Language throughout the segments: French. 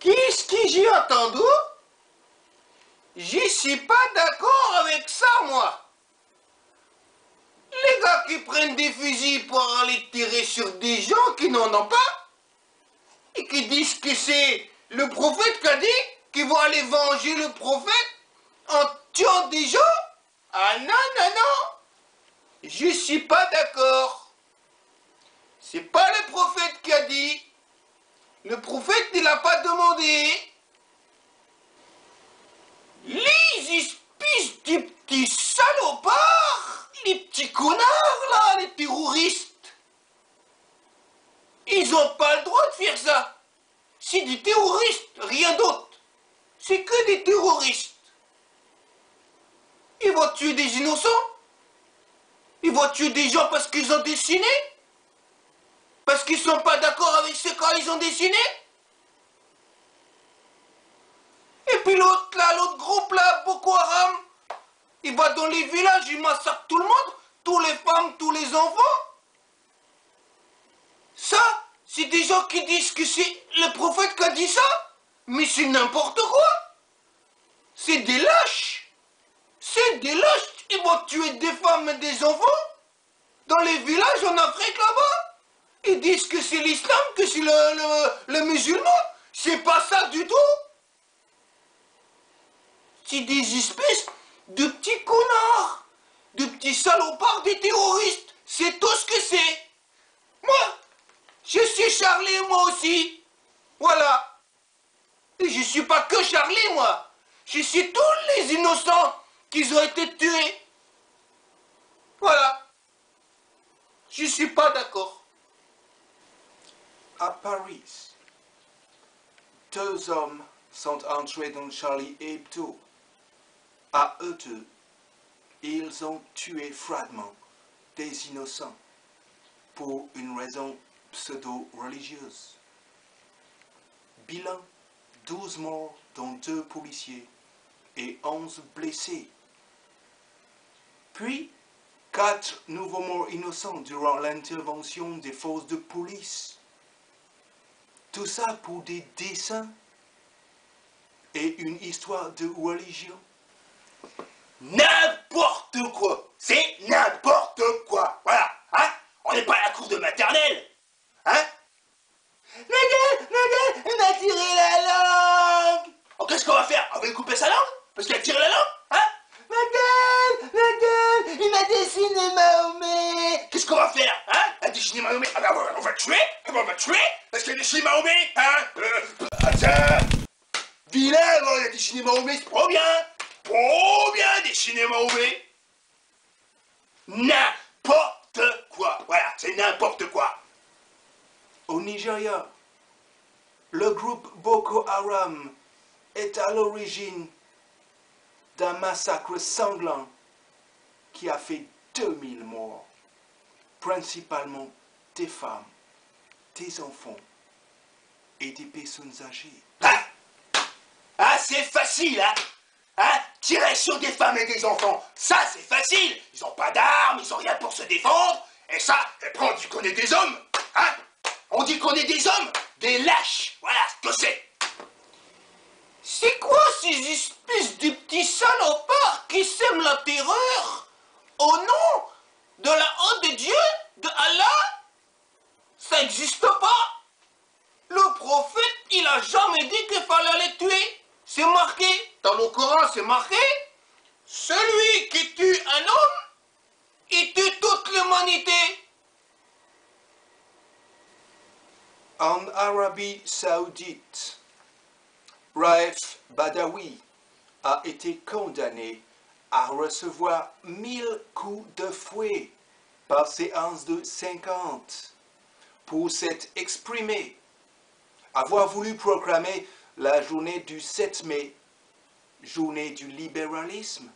Qu'est-ce que j'ai entendu? Je suis pas d'accord avec ça, moi. Les gars qui prennent des fusils pour aller tirer sur des gens qui n'en ont pas, et qui disent que c'est le prophète qui a dit qu'ils vont aller venger le prophète en tuant des gens. Ah non, non, non. Je suis pas d'accord. C'est pas le prophète qui a dit. Le prophète, il n'a pas demandé. Les espèces de petits salopards, les petits connards là, les terroristes, ils n'ont pas le droit de faire ça. C'est des terroristes, rien d'autre. C'est que des terroristes. Ils vont tuer des innocents. Ils vont tuer des gens parce qu'ils ont dessiné. Parce qu'ils sont pas d'accord avec ce qu'ils ont dessiné. Et puis l'autre là, l'autre groupe là, Boko Haram, il va dans les villages, il massacre tout le monde, tous les femmes, tous les enfants. Ça, c'est des gens qui disent que c'est le prophète qui a dit ça. Mais c'est n'importe quoi. C'est des lâches. C'est des lâches. Ils vont tuer des femmes et des enfants dans les villages en Afrique là-bas. Ils disent que c'est l'islam, que c'est le musulman. C'est pas ça du tout. C'est des espèces de petits connards, de petits salopards, des terroristes. C'est tout ce que c'est. Moi, je suis Charlie, moi aussi. Voilà. Et je suis pas que Charlie, moi. Je suis tous les innocents qui ont été tués. Voilà. Je suis pas d'accord. À Paris, 2 hommes sont entrés dans Charlie Hebdo. À eux deux, ils ont tué froidement des innocents pour une raison pseudo-religieuse. Bilan, 12 morts dont 2 policiers et 11 blessés. Puis, 4 nouveaux morts innocents durant l'intervention des forces de police. Tout ça pour des dessins et une histoire de religion. N'importe quoi. C'est n'importe quoi. Voilà. Hein? On n'est pas à la cour de maternelle. Hein? Naga, il m'a tiré la langue. Oh, qu'est-ce qu'on va faire? On va lui couper sa langue? Parce qu'il a tiré la langue? Hein? Naga, il m'a dessiné Mahomet. Qu'est-ce qu'on va faire? Hein? Il a dessiné Mahomet. Ah ben, on va le tuer. On va le tuer. Parce qu'il a dessiné Mahomet. Hein? Vilain, il a dessiné Mahomet, c'est trop bien. Trop bien dessiné Mahomet. N'importe quoi. Voilà, c'est n'importe quoi. Au Nigeria, le groupe Boko Haram est à l'origine d'un massacre sanglant qui a fait 2000 morts, principalement des femmes, des enfants et des personnes âgées. Ah, c'est facile, hein? Hein? Tirer sur des femmes et des enfants, ça c'est facile. Ils n'ont pas d'armes, ils n'ont rien pour se défendre. Et ça, et puis on dit qu'on est des hommes. Hein? On dit qu'on est des hommes, des lâches. Voilà ce que c'est. C'est quoi ces espèces de petits salopards qui sèment la terreur au nom de la honte de Dieu, de Allah? Ça n'existe pas. Le prophète, il a jamais dit qu'il fallait les tuer. C'est marqué, dans le Coran c'est marqué, celui qui tue un homme, il tue toute l'humanité. En Arabie Saoudite, Raif Badawi a été condamné à recevoir 1000 coups de fouet par séance de 50 pour s'être exprimé, avoir voulu proclamer la journée du 7 mai, journée du libéralisme,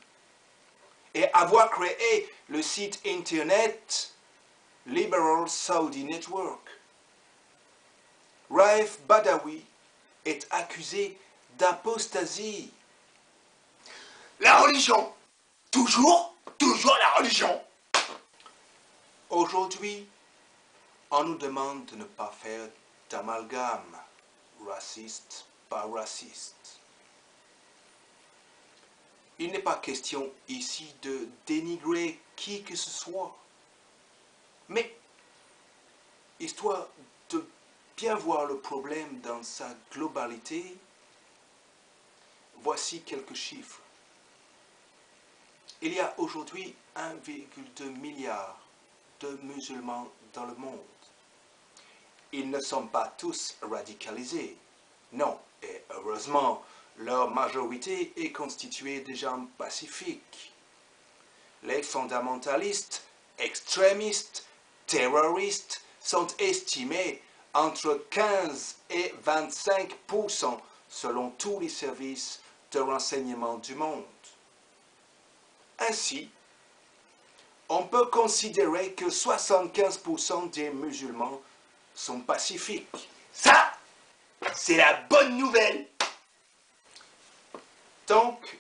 et avoir créé le site internet Liberal Saudi Network. Raif Badawi est accusé d'apostasie. La religion, toujours, Toujours la religion. Aujourd'hui, on nous demande de ne pas faire d'amalgame raciste par raciste. Il n'est pas question ici de dénigrer qui que ce soit, mais histoire de bien voir le problème dans sa globalité, voici quelques chiffres. Il y a aujourd'hui 1,2 milliard de musulmans dans le monde. Ils ne sont pas tous radicalisés. Non, et heureusement, leur majorité est constituée de gens pacifiques. Les fondamentalistes, extrémistes, terroristes sont estimés entre 15 et 25% selon tous les services de renseignement du monde. Ainsi, on peut considérer que 75% des musulmans sont pacifiques. Ça, c'est la bonne nouvelle. Donc,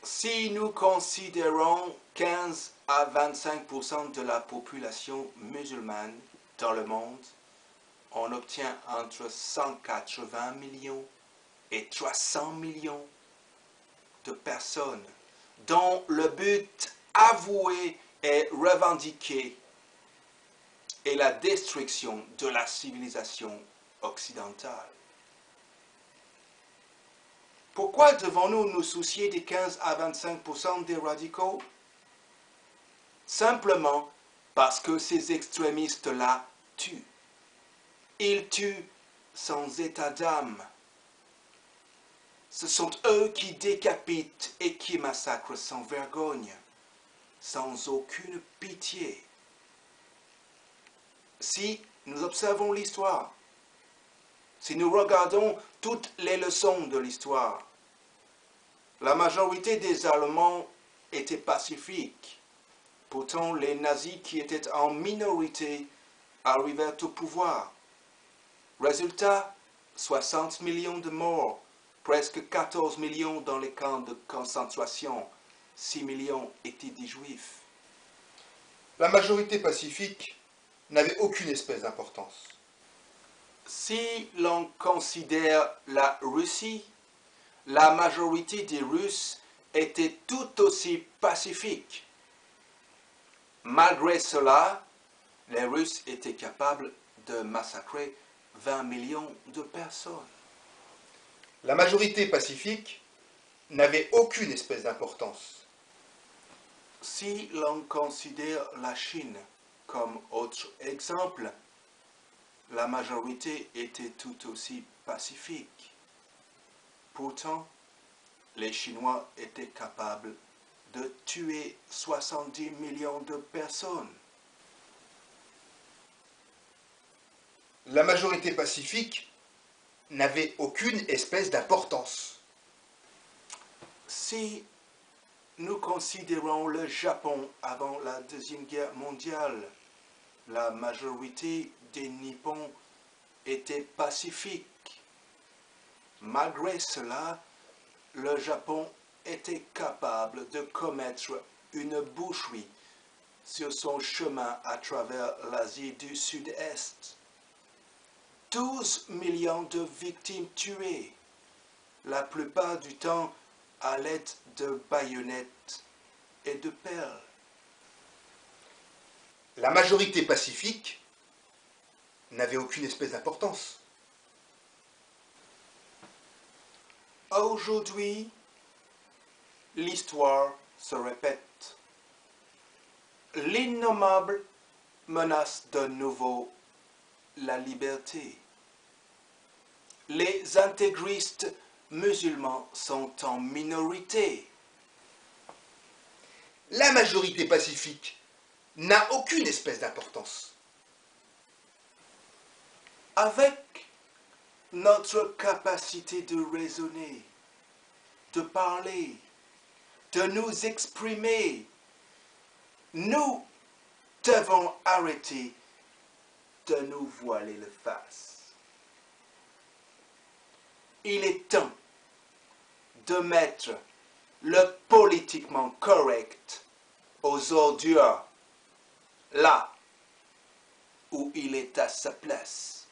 si nous considérons 15 à 25% de la population musulmane dans le monde, on obtient entre 180 millions et 300 millions de personnes dont le but avoué et revendiqué est la destruction de la civilisation occidentale. Pourquoi devons-nous nous soucier des 15 à 25% des radicaux? Simplement parce que ces extrémistes-là tuent. Ils tuent sans état d'âme. Ce sont eux qui décapitent et qui massacrent sans vergogne, sans aucune pitié. Si nous observons l'histoire, si nous regardons toutes les leçons de l'histoire, la majorité des Allemands étaient pacifiques. Pourtant, les nazis qui étaient en minorité arrivèrent au pouvoir. Résultat, 60 millions de morts, presque 14 millions dans les camps de concentration, 6 millions étaient des juifs. La majorité pacifique n'avait aucune espèce d'importance. Si l'on considère la Russie, la majorité des Russes étaient tout aussi pacifiques. Malgré cela, les Russes étaient capables de massacrer 20 millions de personnes. La majorité pacifique n'avait aucune espèce d'importance. Si l'on considère la Chine comme autre exemple, la majorité était tout aussi pacifique. Pourtant, les Chinois étaient capables de tuer 70 millions de personnes. La majorité pacifique n'avait aucune espèce d'importance. Si nous considérons le Japon avant la Deuxième Guerre mondiale, la majorité des Nippons était pacifique. Malgré cela, le Japon était capable de commettre une boucherie sur son chemin à travers l'Asie du Sud-Est. 12 millions de victimes tuées, la plupart du temps à l'aide de baïonnettes et de perles. La majorité pacifique n'avait aucune espèce d'importance. Aujourd'hui, l'histoire se répète. L'innommable menace de nouveau la liberté. Les intégristes musulmans sont en minorité. La majorité pacifique n'a aucune espèce d'importance. Avec notre capacité de raisonner, de parler, de nous exprimer, nous devons arrêter de nous voiler le face. Il est temps de mettre le politiquement correct aux ordures, là où il est à sa place.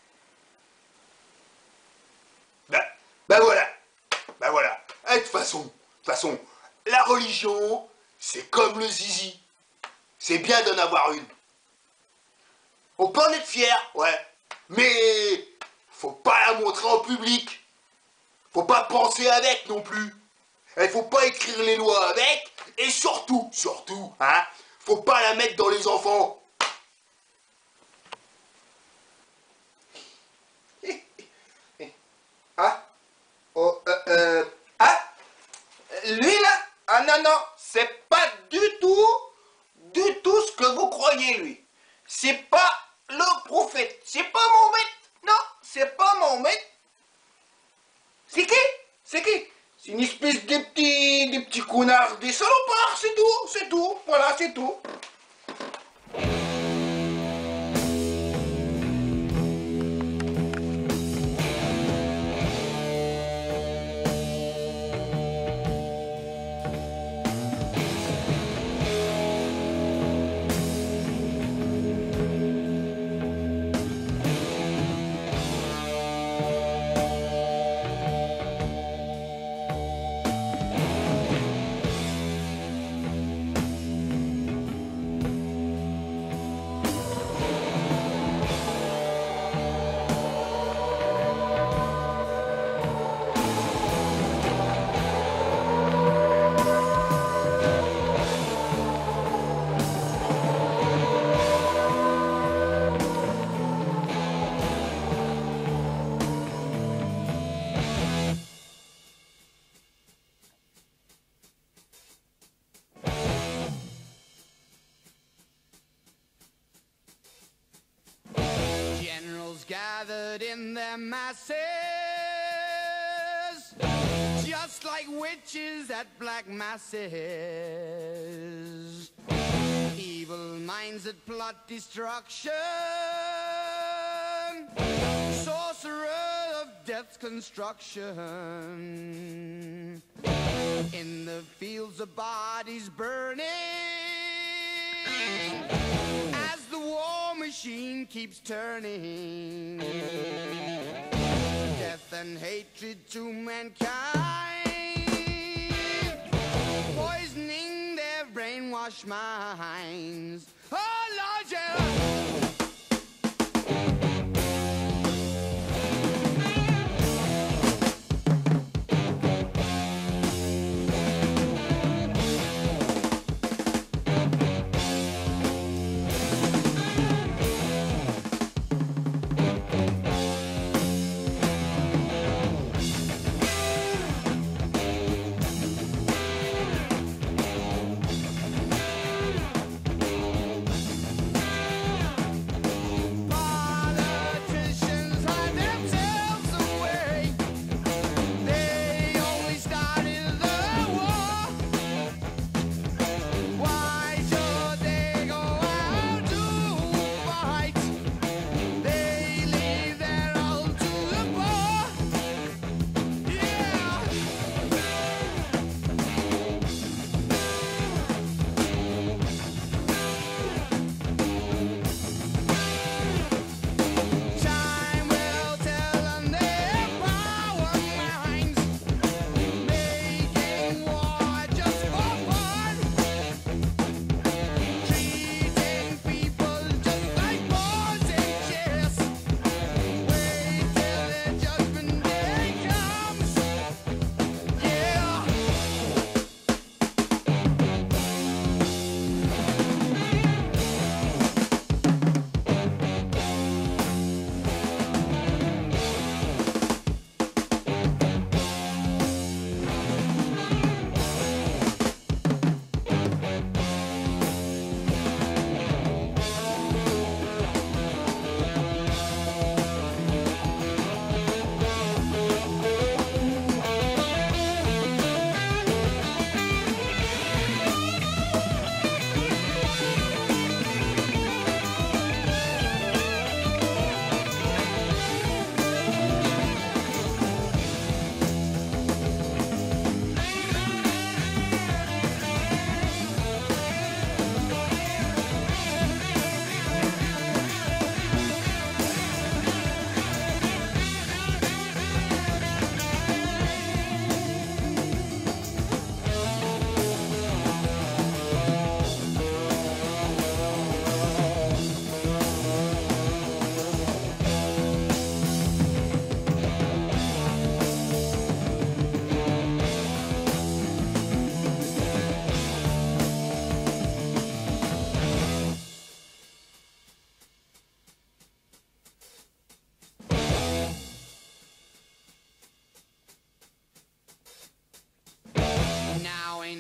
Ben voilà. De toute façon, la religion, c'est comme le zizi. C'est bien d'en avoir une. On peut en être fier, ouais. Mais faut pas la montrer en public. Faut pas penser avec non plus. Il faut pas écrire les lois avec. Et surtout, hein, faut pas la mettre dans les enfants. Ah, oh, lui là, ah non, c'est pas du tout ce que vous croyez lui. C'est pas le prophète, c'est pas Mohamed, non, c'est pas Mohamed. C'est qui? C'est une espèce de petits connards, des salopards, c'est tout, voilà, c'est tout. Gathered in their masses, just like witches at black masses. Evil minds that plot destruction, sorcerer of death's construction. In the fields of bodies burning, as the war machine keeps turning, death and hatred to mankind, poisoning their brainwashed minds. Oh Lord, yeah.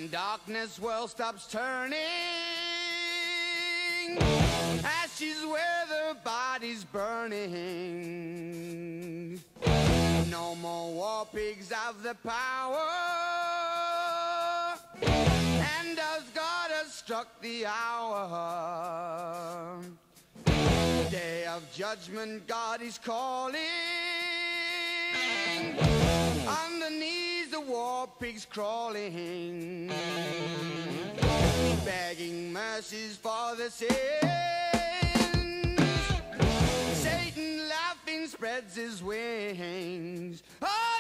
When darkness world stops turning, ashes where the body's burning. No more war pigs have the power, and as God has struck the hour, day of judgment God is calling. On the knees the war pigs crawling, begging mercies for the sins. Satan laughing spreads his wings. Oh,